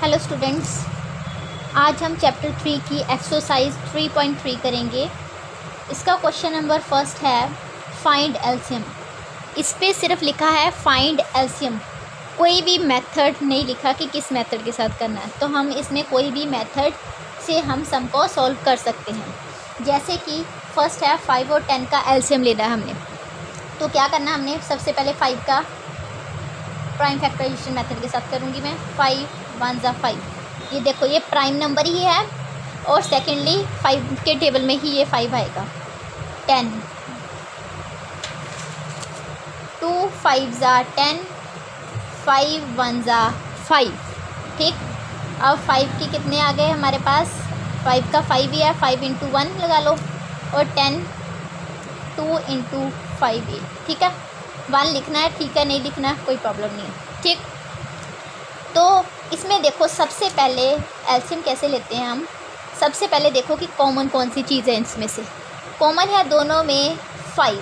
Hello students, आज हम chapter 3 की एक्सरसाइज 3.3 करेंगे। इसका क्वेश्चन नंबर फर्स्ट है फाइंड एलसीएम। इस पे सिर्फ लिखा है फाइंड एलसीएम, कोई भी मेथड नहीं लिखा कि किस मेथड के साथ करना है। तो हम इसमें कोई भी मेथड से हम सम को सॉल्व कर सकते हैं। जैसे कि फर्स्ट है 5 और 10 का एलसीएम लेना है हमने। तो क्या करना है हमने, सबसे पहले 5 का प्राइम फैक्टराइजेशन मेथड के साथ करूँगी मैं। 5 1 ज़ा 5, ये देखो ये प्राइम नंबर ही है और सेकेंडली 5 के टेबल में ही ये 5 आएगा। 10 2 5 ज़ा 10, 5 1 ज़ा 5। ठीक, अब 5 के कितने आ गए हमारे पास, 5 का 5 ही है, 5 इंटू 1 लगा लो, और 10 2 इंटू 5 8। ठीक है, 1 लिखना है, ठीक है, नहीं लिखना है कोई प्रॉब्लम नहीं है। ठीक, तो इसमें देखो सबसे पहले एलसीएम कैसे लेते हैं हम। सबसे पहले देखो कि कॉमन कौन सी चीज़ है इसमें से। कॉमन है दोनों में 5,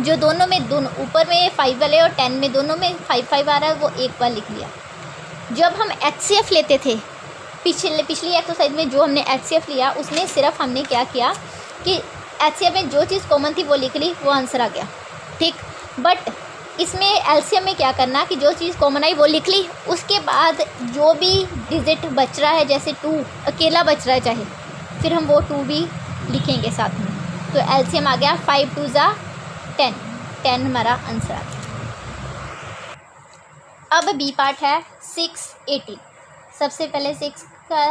जो दोनों में दोनों ऊपर में 5 वाले और 10 में दोनों में 5 5 आ रहा है, वो एक बार लिख लिया। जब हम एचसीएफ लेते थे पिछली एक्सरसाइज में, जो हमने एचसीएफ लिया उसमें सिर्फ हमने क्या किया कि एचसीएफ में जो चीज़ कॉमन थी वो लिख ली, वो आंसर आ गया। ठीक, बट इसमें एलसीएम में क्या करना कि जो चीज़ कॉमन आई वो लिख ली, उसके बाद जो भी डिजिट बच रहा है, जैसे 2 अकेला बच रहा है चाहे, फिर हम वो 2 भी लिखेंगे साथ में। तो एलसीएम आ गया 5 2 ज़ा 10, 10 हमारा आंसर आ गया। अब बी पार्ट है 6 18। सबसे पहले 6 का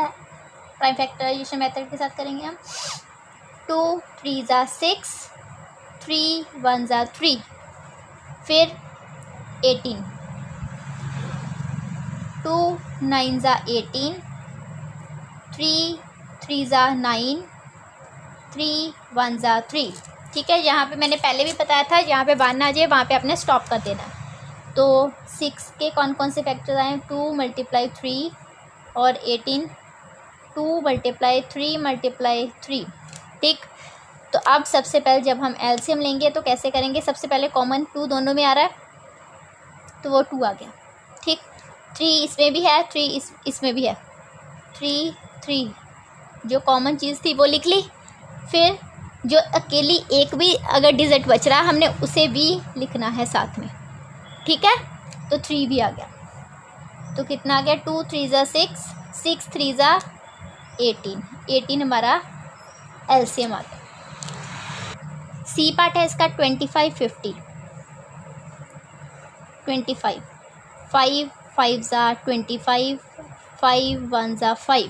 प्राइम फैक्टराइजेशन मेथड के साथ करेंगे हम। 2 3 ज़ा 6, 3 1 ज़ा 3, फिर 18 2 9 ज़ा 18, 3 3 ज़ा 9, 3 1 ज़ा 3। ठीक है, यहाँ पे मैंने पहले भी बताया था, जहाँ पे 1 आ जाए वहाँ पे अपने स्टॉप कर देना है। तो 6 के कौन कौन से फैक्टर्स आए, 2 × 3 और 18, 2 × 3 × 3। ठीक, तो अब सबसे पहले जब हम एलसीएम लेंगे तो कैसे करेंगे। सबसे पहले कॉमन 2 दोनों में आ रहा है, तो वो 2 आ गया। ठीक, 3 इसमें भी है, 3 इसमें भी है, 3 3 जो कॉमन चीज़ थी वो लिख ली। फिर जो अकेली एक भी अगर डिजिट बच रहा है हमने उसे भी लिखना है साथ में। ठीक है, तो 3 भी आ गया। तो कितना आ गया, 2 3 ज़ा 6, 6 3 ज़ा 18, 18 हमारा एलसीएम आ गया। सी पार्ट है इसका 25 50। 25 5 5 ज़ा 25, 5 1 ज़ा 5।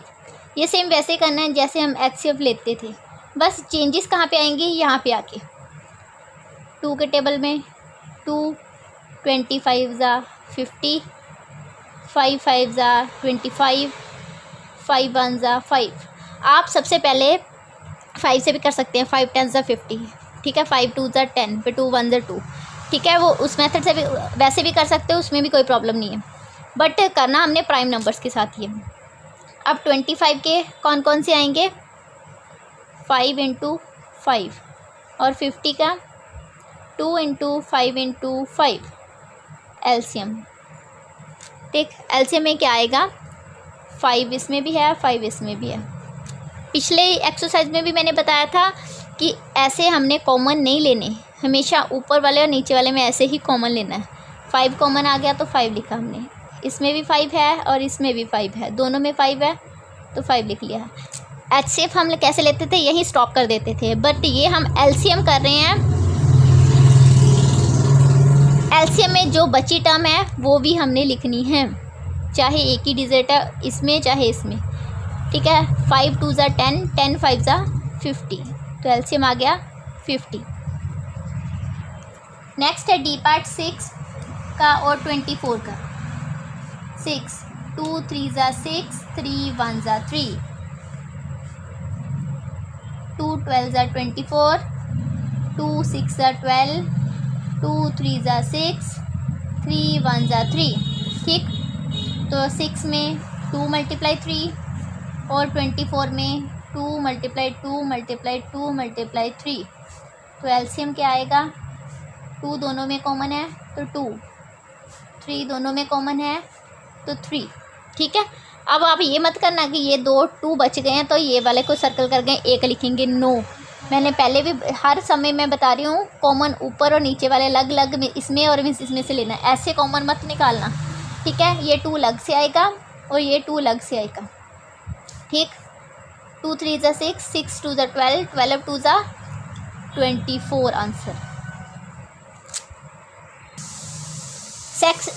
ये सेम वैसे करना है जैसे हम एचसीएफ लेते थे, बस चेंजेस कहाँ पे आएंगे, यहाँ पे आके 2 के टेबल में 2 25 ज़ा 50, 5 5 ज़ा 25, 5 1 ज़ा 5। आप सबसे पहले 5 से भी कर सकते हैं, 5 10 ज़ा 50। ठीक है, 5 2 ज़ा 10, फिर 2 1 ज़ा 2। ठीक है, वो उस मेथड से भी वैसे भी कर सकते हो, उसमें भी कोई प्रॉब्लम नहीं है, बट करना हमने प्राइम नंबर्स के साथ ही है। अब 25 के कौन कौन से आएंगे, 5 × 5, और 50 का 2 × 5 × 5 एलसीएम। ठीक, एलसीएम में क्या आएगा, 5 इसमें भी है, 5 इसमें भी है। पिछले एक्सरसाइज में भी मैंने बताया था कि ऐसे हमने कॉमन नहीं लेने, हमेशा ऊपर वाले और नीचे वाले में ऐसे ही कॉमन लेना है। 5 कॉमन आ गया तो 5 लिखा हमने, इसमें भी 5 है और इसमें भी 5 है, दोनों में 5 है तो 5 लिख लिया। एचसीएफ हम कैसे लेते थे, यही स्टॉप कर देते थे, बट ये हम एलसीएम कर रहे हैं। एलसीएम में जो बची टर्म है वो भी हमने लिखनी है, चाहे एक ही डिजिट है इसमें चाहे इसमें। ठीक है, 5 2 ज़ा 10, 10 5 ज़ा 50, तो एलसीएम आ गया 50। नेक्स्ट है डी पार्ट 6 का और 24 का। 6 2 3 ज़ा 6, 3 1 ज़ा 3, 2 12 ज़ा 24, 2 6 ज़ा 12, 2 3 ज़ा 6, 3 1 ज़ा 3। ठीक, तो 6 में 2 × 3 और 24 में 2 × 2 × 2 × 3। तो एलसीएम क्या आएगा, 2 दोनों में कॉमन है तो 2, 3 दोनों में कॉमन है तो 3। ठीक है, अब आप ये मत करना कि ये 2 2 बच गए हैं तो ये वाले को सर्कल कर गए 1 लिखेंगे, नो। मैंने पहले भी हर समय मैं बता रही हूँ, कॉमन ऊपर और नीचे वाले अलग अलग में इसमें और इसमें से लेना, ऐसे कॉमन मत निकालना, ठीक है। ये 2 अलग से आएगा और ये 2 अलग से आएगा, ठीक। 2 3 ज़ा 6, 6 2 ज़ा 12, 12 2 ज़ा 24 आंसर।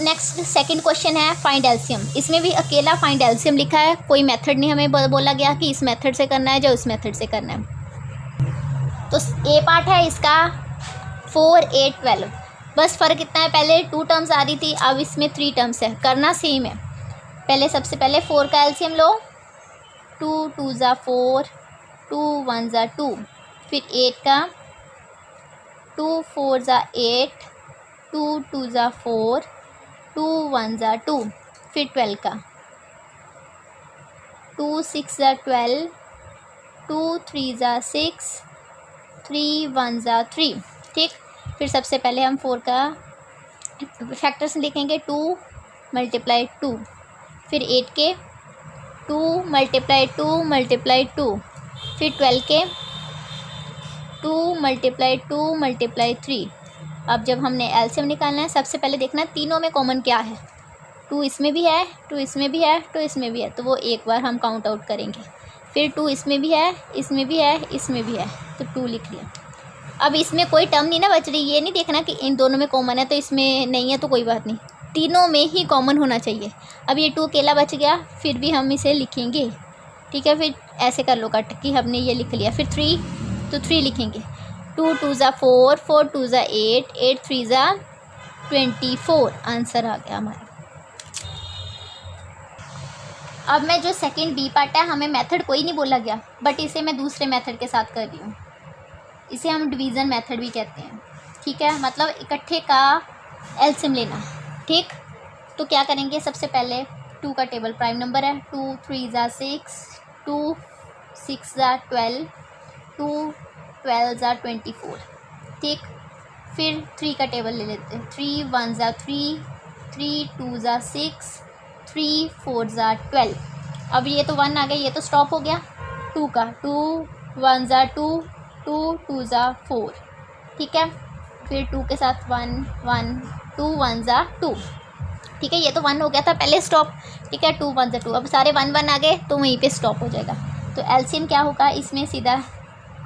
नेक्स्ट सेकंड क्वेश्चन है फाइंड एलसीएम। इसमें भी अकेला फाइंड एलसीएम लिखा है, कोई मेथड नहीं हमें बोला गया कि इस मेथड से करना है या उस मेथड से करना है। तो ए पार्ट है इसका 4 8 12, बस फ़र्क इतना है, पहले 2 टर्म्स आ रही थी, अब इसमें 3 टर्म्स है, करना सेम है। पहले सबसे पहले 4 का एलसीएम लो, 2 2 ज़ा 4, 2 1 ज़ा 2, फिर 8 का 2 4 ज़ा 8, 2 2 ज़ा 4, 2 1 ज़ा 2, फिर 12 का 2 6 ज़ा 12, 2 3 ज़ा 6, 3 1 ज़ा 3, ठीक। फिर सबसे पहले हम 4 का फैक्टर्स लिखेंगे, 2 × 2, फिर 8 के 2 × 2 × 2, फिर 12 के 2 × 2 × 3। अब जब हमने एलसीएम निकालना है, सबसे पहले देखना तीनों में कॉमन क्या है, 2 इसमें भी है, 2 इसमें भी है, 2 इसमें भी है, तो वो एक बार हम काउंट आउट करेंगे। फिर 2 इसमें भी है, इसमें भी है, इसमें भी है, तो 2 लिख लिया। अब इसमें कोई टर्म नहीं ना बच रही, ये नहीं देखना कि इन दोनों में कॉमन है तो इसमें नहीं है तो कोई बात नहीं, तीनों में ही कॉमन होना चाहिए। अब ये 2 अकेला बच गया, फिर भी हम इसे लिखेंगे, ठीक है। फिर ऐसे कर लो कट कि हमने ये लिख लिया। फिर 3, तो 3 लिखेंगे, 2 2 ज़ा 4, 4 2 ज़ा 8, 8 3 ज़ा 24, आंसर आ गया हमारा। अब मैं जो सेकंड बी पार्ट है, हमें मेथड कोई नहीं बोला गया, बट इसे मैं दूसरे मेथड के साथ कर रही हूँ, इसे हम डिवीज़न मेथड भी कहते हैं, ठीक है। मतलब इकट्ठे का एलसीएम लेना, ठीक। तो क्या करेंगे, सबसे पहले 2 का टेबल प्राइम नंबर है, 2 3 ज़ा 6, 2 6 ज़ा 12, 2 12 ज़ा 24, ठीक। फिर 3 का टेबल ले लेते हैं, 3 1 ज़ा 3, 3 2 ज़ा 6, 3 4 ज़ा 12। अब ये तो 1 आ गया, ये तो स्टॉप हो गया। 2 का 2 1 ज़ा 2, 2 2 ज़ा 4, ठीक है। फिर 2 के साथ 1 1, 2 1 ज़ा 2, ठीक है। ये तो 1 हो गया था पहले स्टॉप, ठीक है। 2 1 ज़ा 2, अब सारे 1 1 आ गए तो वहीं पे स्टॉप हो जाएगा। तो एलसीएम क्या होगा इसमें, सीधा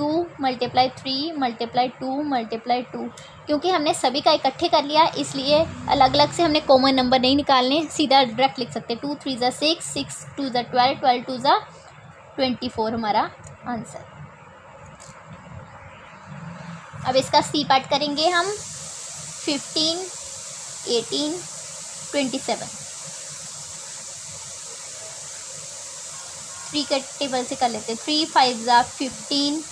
2 × 3 × 2 × 2, क्योंकि हमने सभी का इकट्ठे कर लिया इसलिए अलग अलग से हमने कॉमन नंबर नहीं निकालने, सीधा डायरेक्ट लिख सकते हैं। 2 3 ज़ा 6, 6 2 ज़ा 12, 12 2 ज़ा 24 हमारा आंसर। अब इसका सी पार्ट करेंगे हम, 15 18 27, 3 के टेबल से कर लेते हैं। 3 5 ज़ा 15,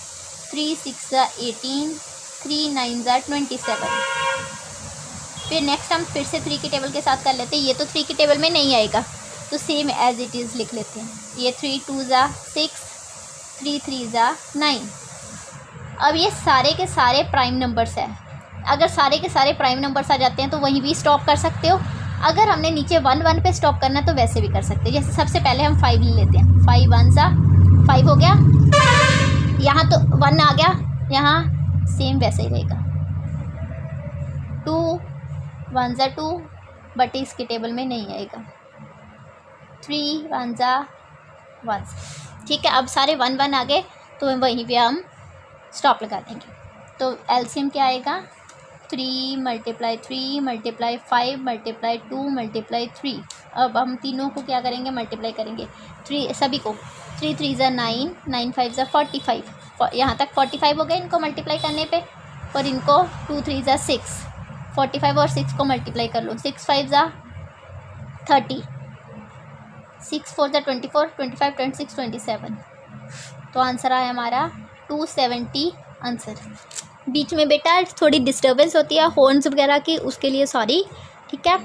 3 6 ज़ा 18, 3 9 ज़ा 27। फिर नेक्स्ट हम फिर से 3 के टेबल के साथ कर लेते हैं। ये तो 3 के टेबल में नहीं आएगा तो सेम एज इट इज़ लिख लेते हैं। ये 3 2 ज़ा 6, 3 3 ज़ा 9। अब ये सारे के सारे प्राइम नंबर्स हैं, अगर सारे के सारे प्राइम नंबर्स आ जाते हैं तो वहीं भी स्टॉप कर सकते हो। अगर हमने नीचे 1 1 पे स्टॉप करना है तो वैसे भी कर सकते हैं। जैसे सबसे पहले हम 5 ले लेते हैं, 5 1 ज़ा 5 हो गया, यहाँ तो 1 आ गया, यहाँ सेम वैसे ही रहेगा। 2 1 ज़ा 2, बट इसके टेबल में नहीं आएगा। 3 1 ज़ा 1, ठीक है। अब सारे 1 1 आ गए तो वहीं पे हम स्टॉप लगा देंगे। तो एलसीएम क्या आएगा, 3 × 3 × 5 × 2 × 3। अब हम तीनों को क्या करेंगे, मल्टीप्लाई करेंगे, 3 सभी को। 3 3 ज़ा 9, 9 5 ज़ा 45, यहाँ तक 45 हो गए इनको मल्टीप्लाई करने पे। और इनको 2 3 ज़ा 6, 45 और 6 को मल्टीप्लाई कर लो, 6 5 ज़ा 30, 6 4 ज़ा 24, 25 26 27। तो आंसर आया हमारा 270 आंसर। बीच में बेटा थोड़ी डिस्टर्बेंस होती है हॉर्न्स वगैरह की, उसके लिए सॉरी, ठीक है।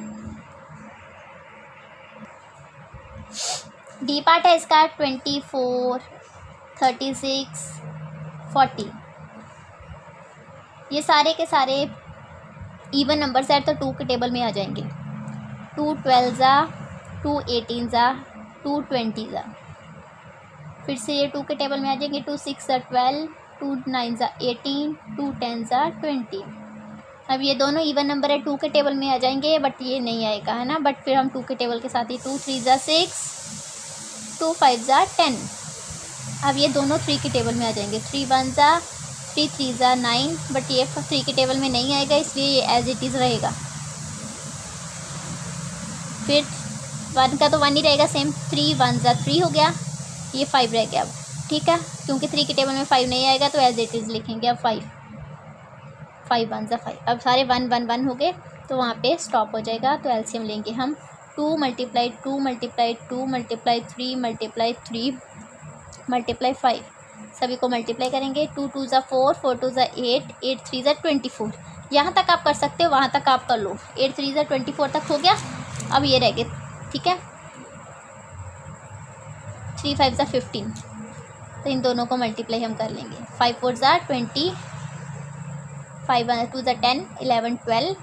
डी पार्ट है इसका 24 36 40। ये सारे के सारे इवन नंबर्स है तो 2 के टेबल में आ जाएंगे। 2 12 ज़ा 2 18 ज़ा टू 20 ज़ा, फिर से ये 2 के टेबल में आ जाएंगे। 2 6 ज़ा 12, 2 9 ज़ा 18, 2 10 ज़ा 20। अब ये दोनों इवन नंबर है, 2 के टेबल में आ जाएंगे, बट ये नहीं आएगा है ना, बट फिर हम 2 के टेबल के साथ ही 2 3 ज़ा 6, 2 5 ज़ा 10। अब ये दोनों 3 के टेबल में आ जाएंगे। 3 1 ज़ा 3, 3 ज़ा 9, बट ये 3 के टेबल में नहीं आएगा, इसलिए ये एज इट इज़ रहेगा। फिर 1 का तो 1 ही रहेगा सेम। 3 1 ज़ा 3 हो गया, ये 5 रह गया अब, ठीक है, क्योंकि 3 के टेबल में 5 नहीं आएगा तो एज इट इज़ लिखेंगे अब 5 1 ज़ा 5। अब सारे 1 1 1 हो गए तो वहाँ पे स्टॉप हो जाएगा। तो एलसीएम लेंगे हम 2 × 2 × 2 × 3 × 3 × 5, सभी को मल्टीप्लाई करेंगे। 2 2 ज़ा 4, 4 2 ज़ा 8, 8 3 ज़ा 24। यहाँ तक आप कर सकते हो, वहाँ तक आप कर लो। 8 3 ज़ा 24 तक हो गया। अब ये रह गए, ठीक है, 3 5 ज़ा 15, तो इन दोनों को मल्टीप्लाई हम कर लेंगे। 5 4 ज़ा 20, 5 2 ज़ा 10, 11 12,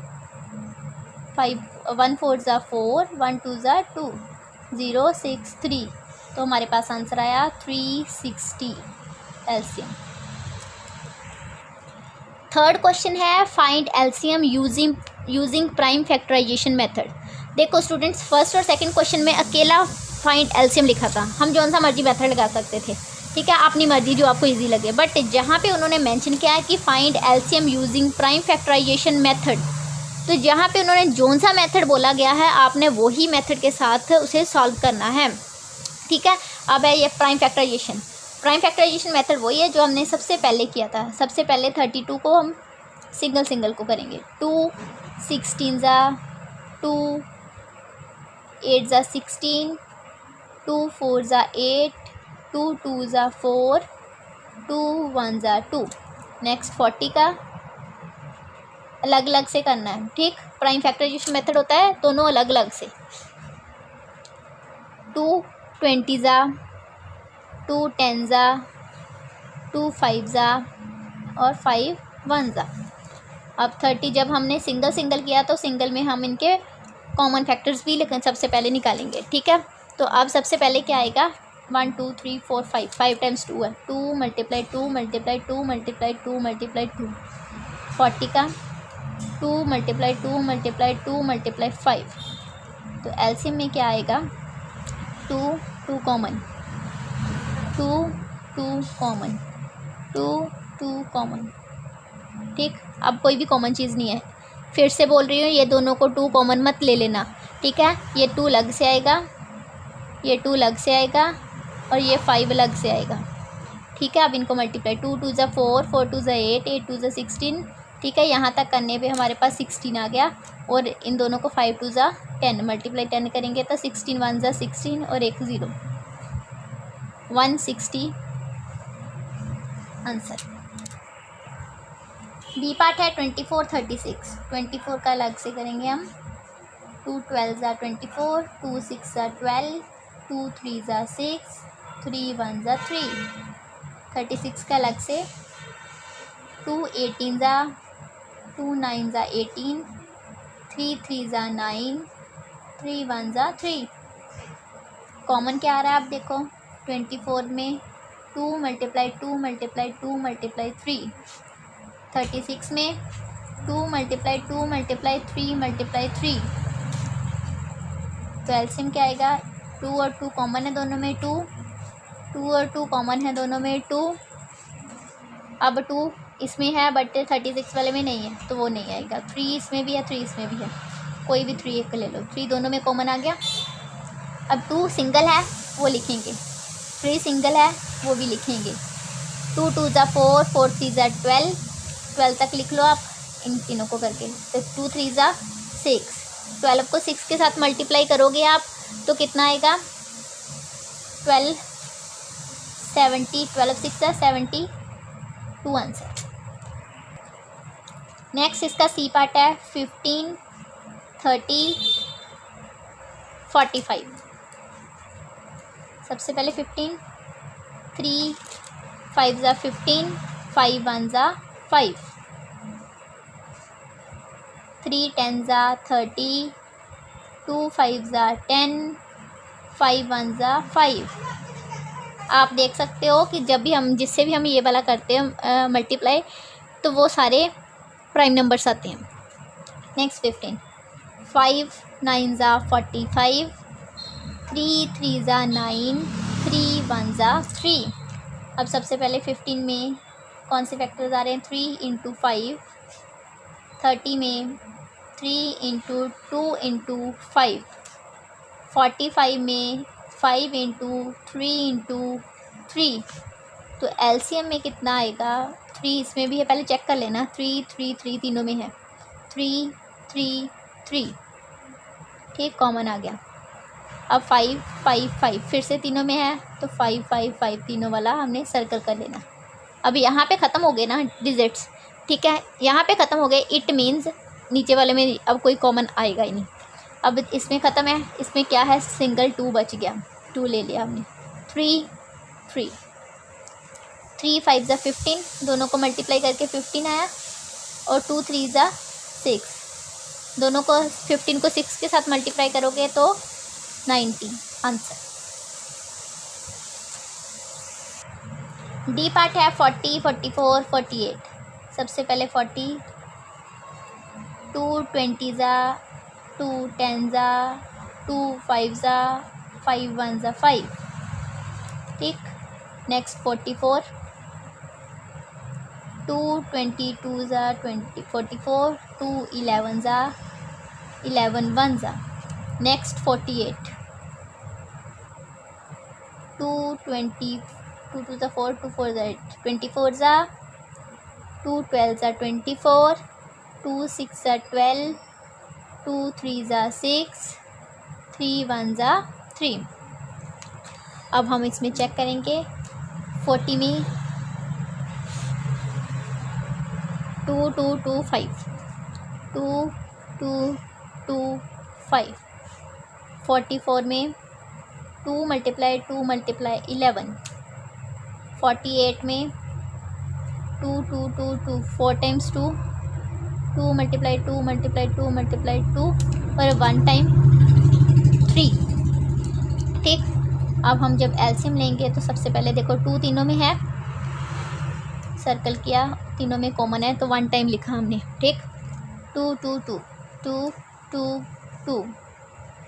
5 1 4 ज़ा 4, 1 2 ज़ा 2, 0 6 3, तो हमारे पास आंसर आया 360 एलसीएम। थर्ड क्वेश्चन है find LCM using prime factorization method. देखो स्टूडेंट्स, फर्स्ट और सेकंड क्वेश्चन में अकेला फाइंड एलसीएम लिखा था, हम जौन सा मर्जी मेथड लगा सकते थे, ठीक है, अपनी मर्जी जो आपको इजी लगे। बट जहाँ पे उन्होंने मेंशन किया है कि find LCM using prime factorization method, तो जहाँ पे उन्होंने जौन सा मेथड बोला गया है आपने वही मेथड के साथ उसे सॉल्व करना है, ठीक है। अब है ये प्राइम फैक्टराइजेशन मेथड वही है जो हमने सबसे पहले किया था। सबसे पहले 32 को हम सिंगल को करेंगे। 2 16 ज़ा 2, 8 ज़ा 16, 2 4 ज़ा 8, 2 2 ज़ा 4, 2 1 ज़ा 2। नेक्स्ट 40 का अलग अलग से करना है, ठीक। प्राइम फैक्टराइजेशन मेथड होता है दोनों अलग अलग से। 2 20 ज़ा, 2 10 ज़ा, 2 5 ज़ा और 5 1 ज़ा। अब 30 जब हमने सिंगल किया तो सिंगल में हम इनके कॉमन फैक्टर्स भी लेकिन सबसे पहले निकालेंगे, ठीक है। तो अब सबसे पहले क्या आएगा, 1 2 3 4 5, 5 टाइम्स 2 है, 2 × 2 × 2 × 2 × 2। 40 का 2 × 2 × 2 × 5, तो एलसीएम में क्या आएगा, 2 2 कॉमन, 2 2 कॉमन, 2 2 कॉमन, ठीक। अब कोई भी कॉमन चीज़ नहीं है। फिर से बोल रही हूँ, ये दोनों को 2 कॉमन मत ले लेना, ठीक है। ये 2 अलग से आएगा, ये 2 अलग से आएगा और ये 5 अलग से आएगा, ठीक है। अब इनको मल्टीप्लाई, 2 2 ज़ा 4, 4 2 ज़ा 8, 8 2 ज़ा 16, ठीक है। यहाँ तक करने पे हमारे पास 16 आ गया और इन दोनों को 5 2 ज़ा 10 मल्टीप्लाई 10 करेंगे तो 16 1 ज़ा 16 और एक 0, 160 आंसर। बी पार्ट है 24 36। 24 का अलग से करेंगे हम। 2 12 ज़ा 24, 2 6 ज़ा 12, 2 3 ज़ा 6, 3 1 ज़ा 3। 36 का अलग से 2 18 ज़ा, 2 9 ज़ा 18, 3 3 ज़ा 9, 3 1 ज़ा 3। कॉमन क्या आ रहा है आप देखो, 24 में 2 × 2 × 2 × 3। 36 में 2 × 2 × 3 × 3। तो एलसीएम क्या आएगा, 2 और 2 कॉमन है दोनों में, 2 2 और 2 कॉमन है दोनों में, 2। अब 2 इसमें है बट 36 वाले में नहीं है तो वो नहीं आएगा। 3 इसमें भी है, 3 इसमें भी है, कोई भी 3 एक ले लो, 3 दोनों में कॉमन आ गया। अब 2 सिंगल है वो लिखेंगे, 3 सिंगल है वो भी लिखेंगे। 2 2 ज़ा 4, 4 3 ज़ा 12, 12 तक लिख लो आप इन तीनों को करके। तो 2 3 ज़ा 6, 12 को 6 के साथ मल्टीप्लाई करोगे आप तो कितना आएगा, 12 70, 12 6 ज़ा 72 आंसर। नेक्स्ट इसका सी पार्ट है 15 30 45। सबसे पहले 15, 3 5 ज़ा 15, 5 1 ज़ा 5, 3 10 ज़ा 30, 2 5 ज़ा 10, 5 1 ज़ा 5। आप देख सकते हो कि जब भी हम जिससे भी हम ये वाला करते हैं मल्टीप्लाई, तो वो सारे प्राइम नंबर्स आते हैं। नेक्स्ट 15, 5 9 ज़ा 45, 3 3 ज़ा 9, 3 1 ज़ा 3। अब सबसे पहले 15 में कौन से फैक्टर्स आ रहे हैं? 3 इंटू 5। 30 में 3 इंटू 2 इंटू 5। 45 में 5 इंटू 3 इंटू 3। तो एलसीएम में कितना आएगा? 3 इसमें भी है, पहले चेक कर लेना। 3 3 3 तीनों में है। 3 3 3, ठीक, कॉमन आ गया। अब 5 5 5 फिर से तीनों में है, तो 5 5 5 तीनों वाला हमने सर्कल कर लेना। अब यहाँ पे ख़त्म हो गए ना डिजिट्स, ठीक है, यहाँ पे ख़त्म हो गए। इट मीन्स नीचे वाले में अब कोई कॉमन आएगा ही नहीं। अब इसमें ख़त्म है, इसमें क्या है? सिंगल 2 बच गया, 2 ले लिया हमने। 3 3 3 5 ज़ा 15, दोनों को मल्टीप्लाई करके 15 आया, और 2 3 ज़ा 6, दोनों को 15 को 6 के साथ मल्टीप्लाई करोगे तो 90 आंसर। डी पार्ट है 40 44 48। सबसे पहले 40, 2 20 ज़ा 2 10 ज़ा 2 5 ज़ा 5 1 ज़ा 5, ठीक। नेक्स्ट 44, 2 22 ज़ा 20 44, 2 11 ज़ा 11 1 ज़ा। नेक्स्ट 48, 2 20 2 2 ज़ा 4, 2 4 ज़ा 8, 24 ज़ा 2 12 ज़ा 24, 2 6 ज़ा 12, 2 3 ज़ा 6, 3 1 ज़ा 3। अब हम इसमें चेक करेंगे। 40 में 2 2 2 5, 2 2 2 5। 44 में 2 × 2 × 11। 48 में 2 2 2 2 4 टाइम्स 2, 2 × 2 × 2 × 2 और 1 टाइम 3, ठीक। अब हम जब एलसीएम लेंगे तो सबसे पहले देखो 2 तीनों में है, सर्कल किया, तीनों में कॉमन है तो 1 टाइम लिखा हमने, ठीक। 2 2 2 2 2 2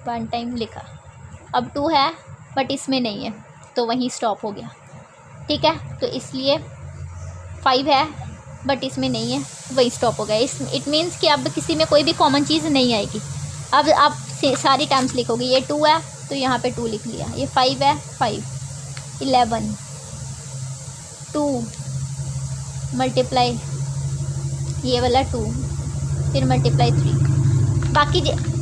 1 टाइम लिखा। अब 2 है बट इसमें नहीं है तो वहीं स्टॉप हो गया, ठीक है। तो इसलिए 5 है बट इसमें नहीं है, वही स्टॉप हो गया। इट मीन्स कि अब किसी में कोई भी कॉमन चीज़ नहीं आएगी। अब आप सारी टर्म्स लिखोगे। ये 2 है तो यहाँ पे 2 लिख लिया, ये 5 है 5, 11 2 मल्टीप्लाई ये वाला 2, फिर मल्टीप्लाई 3। बाकी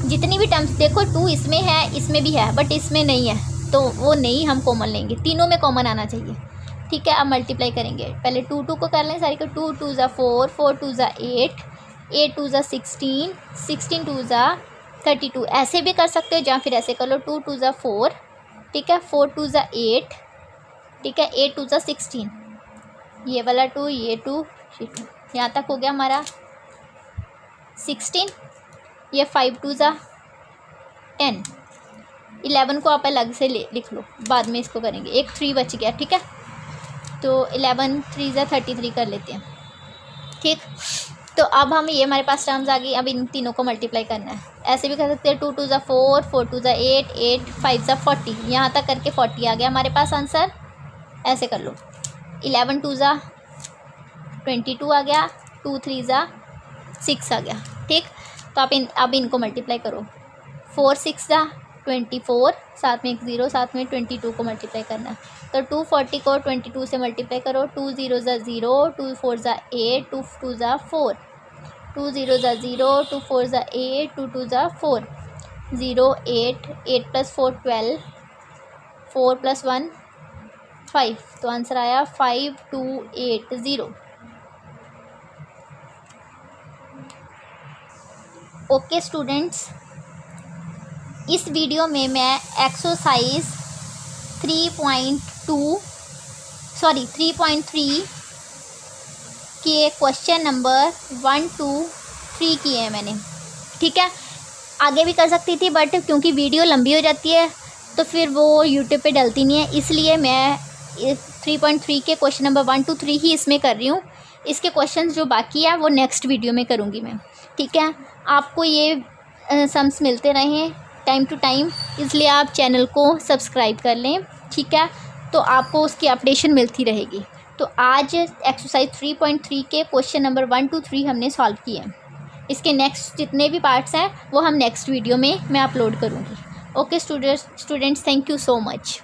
जितनी भी टर्म्स देखो 2 इसमें है, इसमें भी है बट इसमें नहीं है तो वो नहीं हम कॉमन लेंगे, तीनों में कॉमन आना चाहिए, ठीक है। अब मल्टीप्लाई करेंगे, पहले 2 2 को कर लें सारी को। 2 2 ज़ा 4, 4 2 ज़ा 8, 8 2 ज़ा 16, 16 2 ज़ा 32। ऐसे भी कर सकते हो या फिर ऐसे कर लो। 2 2 ज़ा 4, ठीक है, 4 2 ज़ा 8, ठीक है, 8 2 ज़ा 16, ये वाला 2, ये 2, यहाँ तक हो गया हमारा 16। ये 5 2 ज़ा 10, 11 को आप अलग से लिख लो, बाद में इसको करेंगे। एक 3 बच गया, ठीक है। तो 11 3 ज़ा 33 कर लेते हैं, ठीक। तो अब हम ये हमारे पास टर्म्स आ गई। अब इन तीनों को मल्टीप्लाई करना है। ऐसे भी कर सकते हैं। 2 2 ज़ा 4, 4 2 ज़ा 8, 8 5 ज़ा 40, यहाँ तक करके 40 आ गया हमारे पास आंसर। ऐसे कर लो। 11 2 ज़ा 22 आ गया, 2 3 ज़ा 6 आ गया, ठीक। तो आप अब इनको मल्टीप्लाई करो। 4 6 ज़ा 24, साथ में एक 0, साथ में 22 को मल्टीप्लाई करना है। तो 240 को 22 से मल्टीप्लाई करो। 2 0 ज़ा 0, 2 4 ज़ा 8, 2 2 ज़ा 4, 2 0 ज़ा 0, 2 4 ज़ा 8, 2 2 ज़ा 4, 0 8, 8 + 4 12, 4 + 1 5। तो आंसर आया 5280। ओके स्टूडेंट्स, इस वीडियो में मैं एक्सरसाइज 3.3 के क्वेश्चन नंबर 1 2 3 किए हैं मैंने, ठीक है। आगे भी कर सकती थी बट क्योंकि वीडियो लंबी हो जाती है तो फिर वो यूट्यूब पे डलती नहीं है, इसलिए मैं 3.3 के क्वेश्चन नंबर 1 to 3 ही इसमें कर रही हूँ। इसके क्वेश्चंस जो बाकी है वो नेक्स्ट वीडियो में करूँगी मैं, ठीक है। आपको ये सम्स मिलते रहें टाइम टू टाइम, इसलिए आप चैनल को सब्सक्राइब कर लें, ठीक है। तो आपको उसकी अपडेशन मिलती रहेगी। तो आज एक्सरसाइज 3.3 के क्वेश्चन नंबर 1 to 3 हमने सॉल्व किए हैं। इसके नेक्स्ट जितने भी पार्ट्स हैं वो हम नेक्स्ट वीडियो में मैं अपलोड करूँगी। Okay students, thank you so much.